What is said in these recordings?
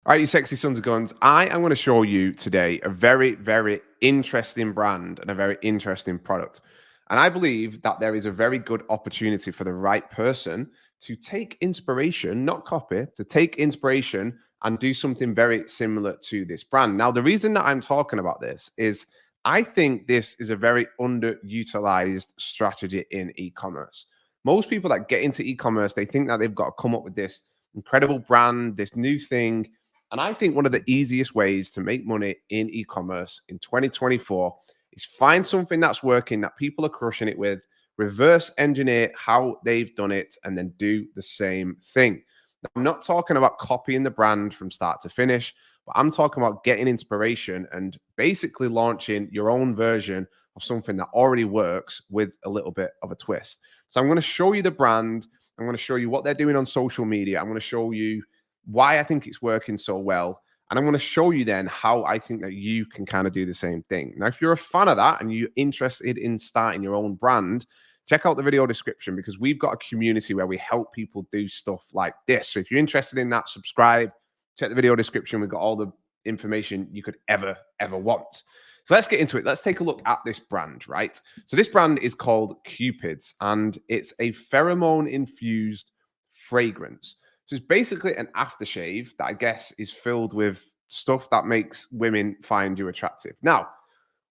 All right, you sexy sons of guns. I am going to show you today a very, very interesting brand and a very interesting product. And I believe that there is a very good opportunity for the right person to take inspiration, not copy, to take inspiration and do something very similar to this brand. Now, the reason that I'm talking about this is I think this is a very underutilized strategy in e-commerce. Most people that get into e-commerce, they think that they've got to come up with this incredible brand, this new thing, and I think one of the easiest ways to make money in e-commerce in 2024 is find something that's working, that people are crushing it with, reverse engineer how they've done it, and then do the same thing. Now, I'm not talking about copying the brand from start to finish, but I'm talking about getting inspiration and basically launching your own version of something that already works with a little bit of a twist. So I'm going to show you the brand. I'm going to show you what they're doing on social media. I'm going to show you why I think it's working so well. And I'm going to show you then how I think that you can kind of do the same thing. Now, if you're a fan of that and you're interested in starting your own brand, check out the video description because we've got a community where we help people do stuff like this. So if you're interested in that, subscribe, check the video description. We've got all the information you could ever want. So let's get into it. Let's take a look at this brand, right? So this brand is called Cupid's and it's a pheromone infused fragrance. So it's basically an aftershave that I guess is filled with stuff that makes women find you attractive. Now,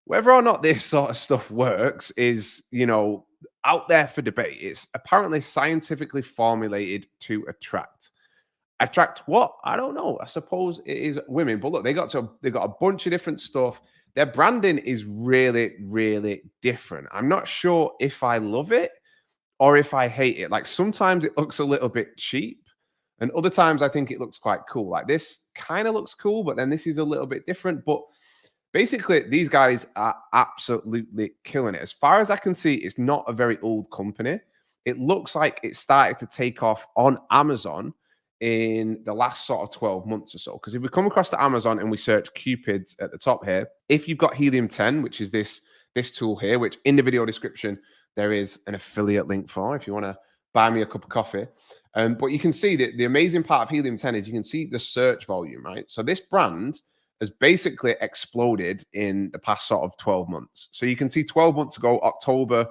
whether or not this sort of stuff works is, out there for debate. It's apparently scientifically formulated to attract. Attract what? I don't know. I suppose it is women. But look, they got a bunch of different stuff. Their branding is really, really different. I'm not sure if I love it or if I hate it. Like sometimes it looks a little bit cheap. And other times I think it looks quite cool. Like this kind of looks cool, but then this is a little bit different. But basically, these guys are absolutely killing it. As far as I can see, it's not a very old company. It looks like it started to take off on Amazon in the last sort of 12 months or so. Because if we come across to Amazon and we search Cupid's at the top here, if you've got Helium 10, which is this tool here, which in the video description, there is an affiliate link for if you want to buy me a cup of coffee. But you can see that the amazing part of Helium 10 is you can see the search volume, right? So this brand has basically exploded in the past sort of 12 months. So you can see 12 months ago, October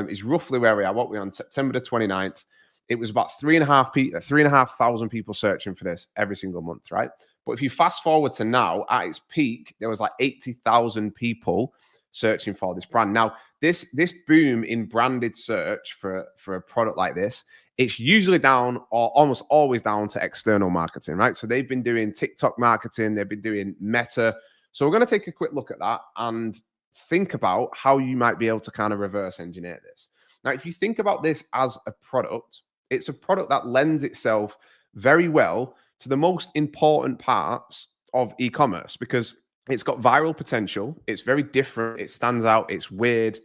is roughly where we are. What we're on September the 29th. It was about 3,500 people searching for this every single month, right? But if you fast forward to now, at its peak, there was like 80,000 people searching for this brand. Now, this boom in branded search for a product like this, it's usually down or almost always down to external marketing, right? So they've been doing TikTok marketing, they've been doing Meta. So we're going to take a quick look at that and think about how you might be able to kind of reverse engineer this. Now, if you think about this as a product, it's a product that lends itself very well to the most important parts of e-commerce because it's got viral potential. It's very different. It stands out. It's weird.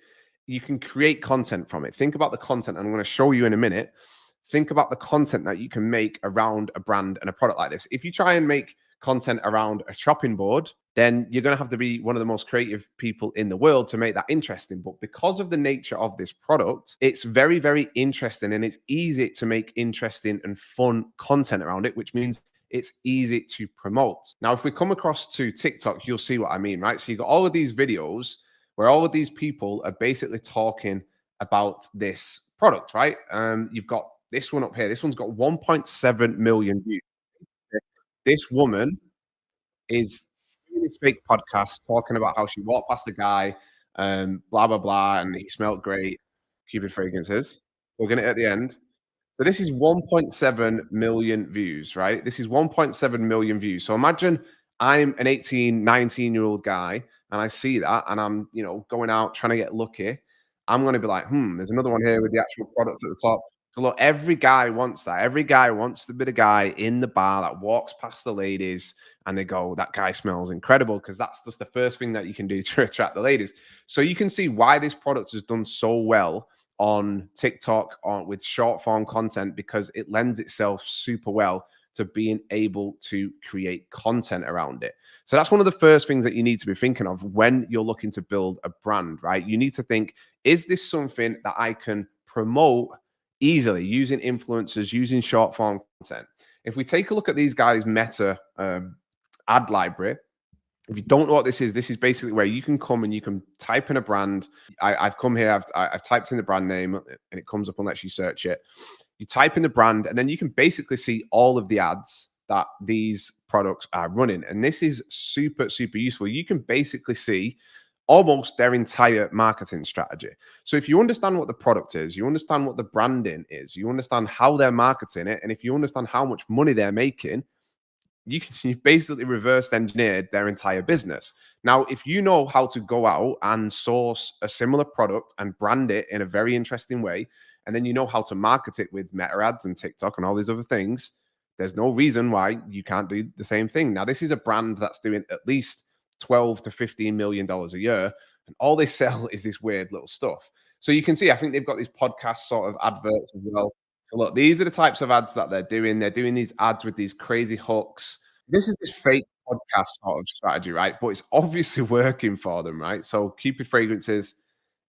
You can create content from it. Think about the content. I'm going to show you in a minute. Think about the content that you can make around a brand and a product like this. If you try and make content around a shopping board, then you're going to have to be one of the most creative people in the world to make that interesting. But because of the nature of this product, it's very, very interesting and it's easy to make interesting and fun content around it, which means it's easy to promote. Now, if we come across to TikTok, you'll see what I mean, right? So you've got all of these videos where all of these people are basically talking about this product, right? You've got this one up here. This one's got 1.7 million views. This woman is doing this fake podcast talking about how she walked past the guy, blah, blah, blah, and he smelled great. Cupid fragrances. We're going to at the end. So this is 1.7 million views, right? This is 1.7 million views. So imagine I'm an 18, 19-year-old guy and I see that and I'm, going out trying to get lucky. I'm going to be like, there's another one here with the actual product at the top. So look, every guy wants that. Every guy wants to be the guy in the bar that walks past the ladies and they go, that guy smells incredible, because that's just the first thing that you can do to attract the ladies. So you can see why this product has done so well on TikTok with short form content, because it lends itself super well to being able to create content around it. So that's one of the first things that you need to be thinking of when you're looking to build a brand, right? You need to think, is this something that I can promote easily using influencers, using short form content? If we take a look at these guys' Meta ad library. If you don't know what this is basically where you can come and you can type in a brand. I've come here, I've typed in the brand name and it comes up unless you search it. You type in the brand and then you can basically see all of the ads that these products are running. And this is super, super useful. You can basically see almost their entire marketing strategy. So if you understand what the product is, you understand what the branding is, you understand how they're marketing it, and if you understand how much money they're making, you've basically reversed engineered their entire business. Now, if you know how to go out and source a similar product and brand it in a very interesting way, and then you know how to market it with meta ads and TikTok and all these other things, there's no reason why you can't do the same thing. Now, this is a brand that's doing at least 12 to $15 million a year, and all they sell is this weird little stuff. So you can see, I think they've got these podcast sort of adverts as well. So look, these are the types of ads that they're doing. They're doing these ads with these crazy hooks. This is this fake podcast sort of strategy, right? But it's obviously working for them, right? So Cupid Fragrances,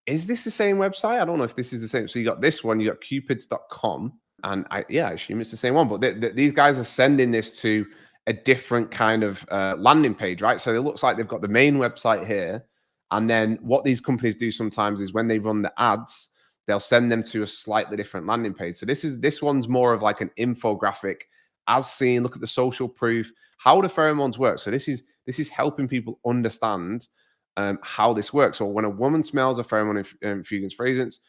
is this the same website? I don't know if this is the same. So you got this one, you got cupids.com. And I assume it's the same one. But these guys are sending this to a different kind of landing page, right? So it looks like they've got the main website here. And then what these companies do sometimes is when they run the ads, they'll send them to a slightly different landing page. So this one's more of like an infographic, as seen. Look at the social proof, how the pheromones work. So this is helping people understand how this works. So when a woman smells a pheromone fragrance,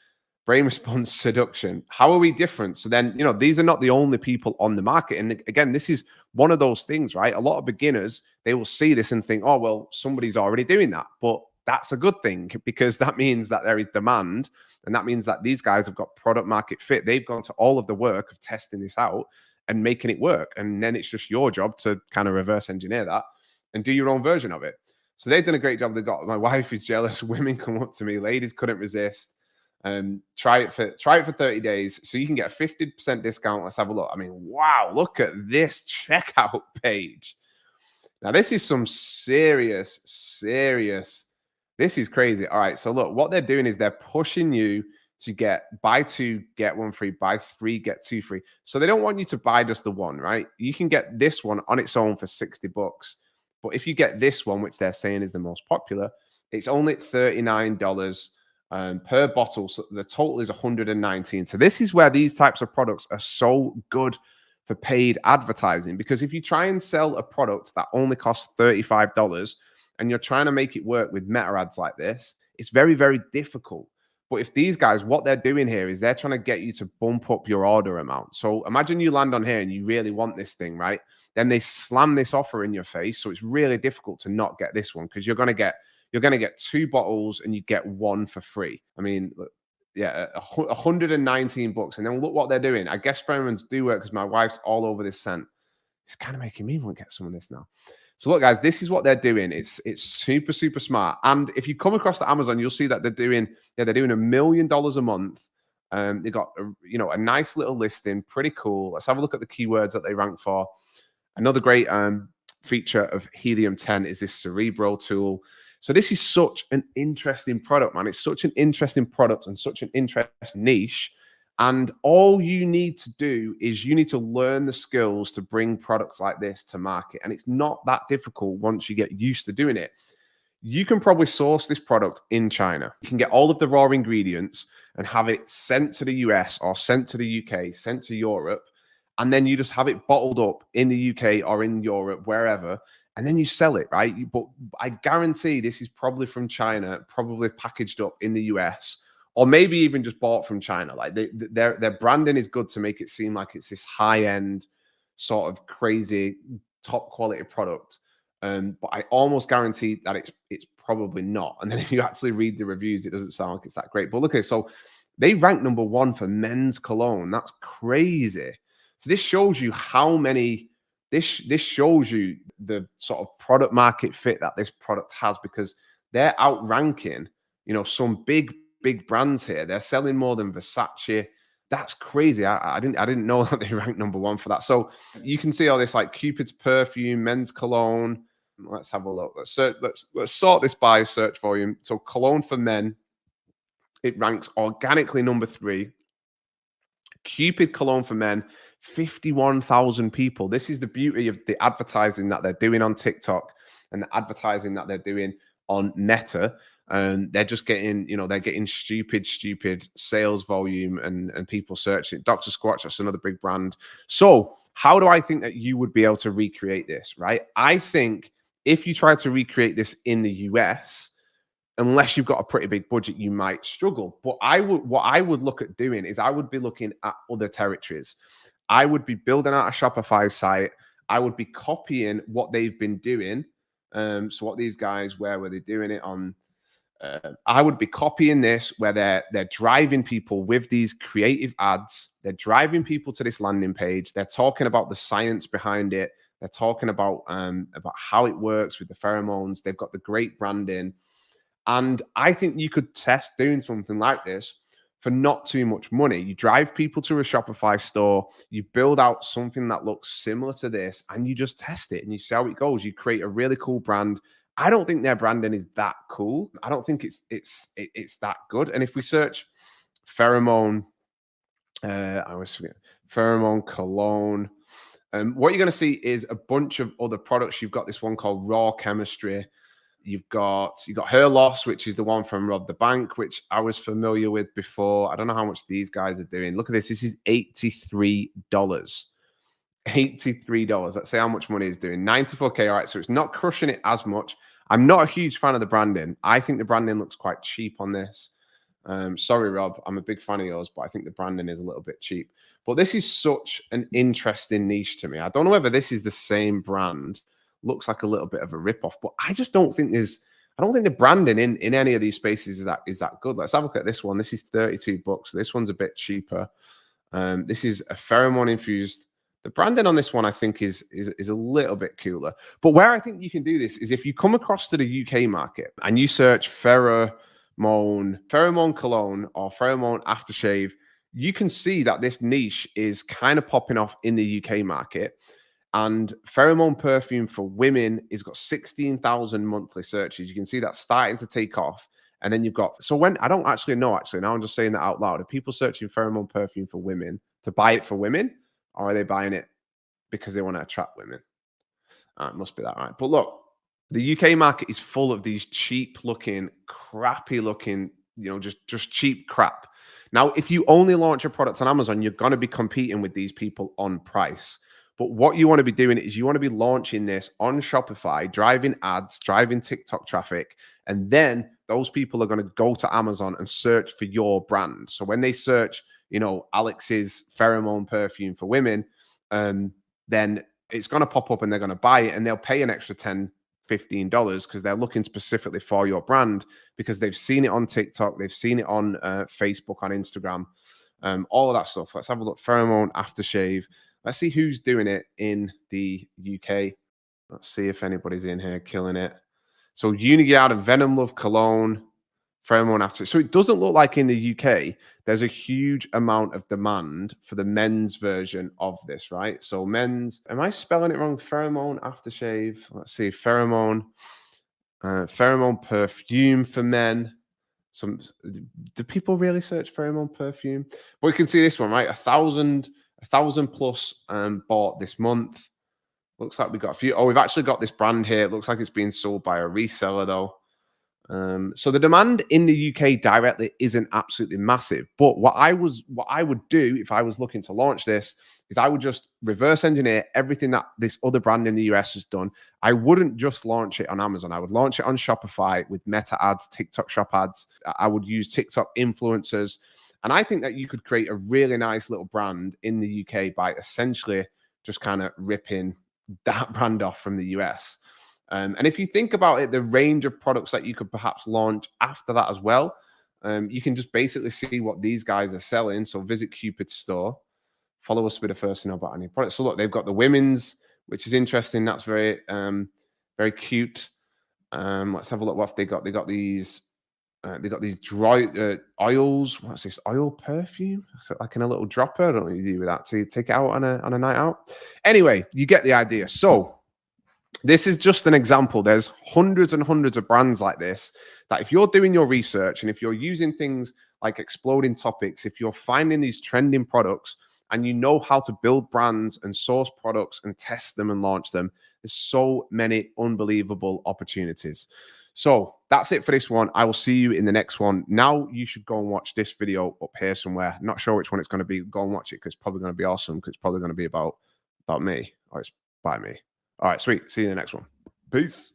brain response seduction. How are we different? So then, these are not the only people on the market. And again, this is one of those things, right? A lot of beginners, they will see this and think, oh, well, somebody's already doing that. But that's a good thing, because that means that there is demand. And that means that these guys have got product market fit. They've gone to all of the work of testing this out and making it work. And then it's just your job to kind of reverse engineer that and do your own version of it. So they've done a great job. They've got, my wife is jealous. Women come up to me. Ladies couldn't resist. Try it for 30 days. So you can get a 50% discount. Let's have a look. I mean, wow, look at this checkout page. Now, this is some serious, this is crazy. All right. So look, what they're doing is they're pushing you to get buy two, get one free, buy three, get two free. So they don't want you to buy just the one, right? You can get this one on its own for $60. But if you get this one, which they're saying is the most popular, it's only $39 per bottle. So the total is 119. So this is where these types of products are so good for paid advertising, because if you try and sell a product that only costs $35 and you're trying to make it work with meta ads like this, it's very, very difficult. But if these guys, what they're doing here is they're trying to get you to bump up your order amount. So imagine you land on here and you really want this thing, right? Then they slam this offer in your face. So it's really difficult to not get this one, because you're going to get 2 bottles and you get 1 for free. I mean, yeah, 119 bucks. And then look what they're doing. I guess pheromones do work, because my wife's all over this scent. It's kind of making me want to get some of this now. So look, guys, this is what they're doing. It's super, super smart. And if you come across to Amazon, you'll see that they're doing $1 million a month. They got a nice little listing, pretty cool. Let's have a look at the keywords that they rank for. Another great feature of Helium 10 is this Cerebral tool. So this is such an interesting product, man. It's such an interesting product and such an interesting niche. And all you need to do is you need to learn the skills to bring products like this to market. And it's not that difficult once you get used to doing it. You can probably source this product in China. You can get all of the raw ingredients and have it sent to the US or sent to the UK, sent to Europe. And then you just have it bottled up in the UK or in Europe, wherever. And then you sell it, right? But I guarantee this is probably from China, probably packaged up in the US, or maybe even just bought from China. Like their branding is good to make it seem like it's this high-end, sort of crazy, top quality product. But I almost guarantee that it's probably not. And then if you actually read the reviews, it doesn't sound like it's that great. But look at it. So they rank number 1 for men's cologne. That's crazy. So this shows you how many. This shows you the sort of product market fit that this product has, because they're outranking, some big brands here. They're selling more than Versace. That's crazy. I didn't know that they ranked number 1 for that. So you can see all this, like Cupid's perfume, men's cologne. Let's have a look. Let's sort this by search volume. So cologne for men, it ranks organically number 3. Cupid cologne for men, 51,000 people. This is the beauty of the advertising that they're doing on TikTok and the advertising that they're doing on Meta. And they're just getting, they're getting stupid sales volume and people searching. Dr. Squatch, that's another big brand. So how do I think that you would be able to recreate this, right? I think if you try to recreate this in the US, unless you've got a pretty big budget, you might struggle. But what I would look at doing is I would be looking at other territories. I would be building out a Shopify site. I would be copying what they've been doing. So what these guys, where were they doing it on? I would be copying this where they're driving people with these creative ads. They're driving people to this landing page. They're talking about the science behind it. They're talking about how it works with the pheromones. They've got the great branding. And I think you could test doing something like this for not too much money. You drive people to a Shopify store, you build out something that looks similar to this, and you just test it and you see how it goes. You create a really cool brand. I don't think their branding is that cool. I don't think it's that good. And if we search pheromone, I always forget, pheromone cologne, what you're going to see is a bunch of other products. You've got this one called Raw Chemistry. You've got Hair Loss, which is the one from Rob the Bank, which I was familiar with before. I don't know how much these guys are doing. Look at this. This is $83. $83. Let's say how much money is doing. 94K. All right. So it's not crushing it as much. I'm not a huge fan of the branding. I think the branding looks quite cheap on this. Sorry, Rob. I'm a big fan of yours, but I think the branding is a little bit cheap. But this is such an interesting niche to me. I don't know whether this is the same brand. Looks like a little bit of a ripoff, but I just don't think the branding in any of these spaces is that good. Let's have a look at this one. This is $32. This one's a bit cheaper. This is a pheromone infused. The branding on this one, I think, is a little bit cooler. But where I think you can do this is if you come across to the UK market and you search pheromone cologne or pheromone aftershave, you can see that this niche is kind of popping off in the UK market. And pheromone perfume for women has got 16,000 monthly searches. You can see that starting to take off. And then you've got, so when, I don't actually know, now I'm just saying that out loud. Are people searching pheromone perfume for women to buy it for women? Or are they buying it because they want to attract women? It must be that, right? But look, the UK market is full of these cheap looking, crappy looking, just cheap crap. Now, if you only launch a product on Amazon, you're going to be competing with these people on price. But what you want to be doing is you want to be launching this on Shopify, driving ads, driving TikTok traffic, and then those people are going to go to Amazon and search for your brand. So when they search, Alex's pheromone perfume for women, then it's going to pop up and they're going to buy it and they'll pay an extra $10, $15 because they're looking specifically for your brand because they've seen it on TikTok, they've seen it on Facebook, on Instagram, all of that stuff. Let's have a look. Pheromone aftershave. Let's see who's doing it in the UK. Let's see if anybody's in here killing it. So Uniguard and Venom Love Cologne, pheromone after. So it doesn't look like in the UK, there's a huge amount of demand for the men's version of this, right? So men's, am I spelling it wrong? Pheromone aftershave. Let's see, pheromone perfume for men. Do people really search pheromone perfume? But you can see this one, right? 1,000 plus bought this month. Looks like we got a few. Oh, we've actually got this brand here. It looks like it's being sold by a reseller though. So the demand in the UK directly isn't absolutely massive. But what I would do if I was looking to launch this is I would just reverse engineer everything that this other brand in the US has done. I wouldn't just launch it on Amazon. I would launch it on Shopify with Meta ads, TikTok shop ads. I would use TikTok influencers. And I think that you could create a really nice little brand in the UK by essentially just kind of ripping that brand off from the US. And if you think about it, the range of products that you could perhaps launch after that as well, you can just basically see what these guys are selling. So visit Cupid's store, follow us with the first to know about any products. So look, they've got the women's, which is interesting. That's very, very cute. Let's have a look what they got. They got these dry oils. What's this? Oil perfume? So like in a little dropper. I don't know what you do with that. So you take it out on a night out. Anyway, you get the idea. So this is just an example. There's hundreds and hundreds of brands like this that if you're doing your research and if you're using things like exploding topics, if you're finding these trending products and you know how to build brands and source products and test them and launch them, there's so many unbelievable opportunities. So that's it for this one. I will see you in the next one. Now you should go and watch this video up here somewhere. Not sure which one it's going to be. Go and watch it because it's probably going to be awesome, because it's probably going to be about me, or it's by me. All right, sweet. See you in the next one. Peace.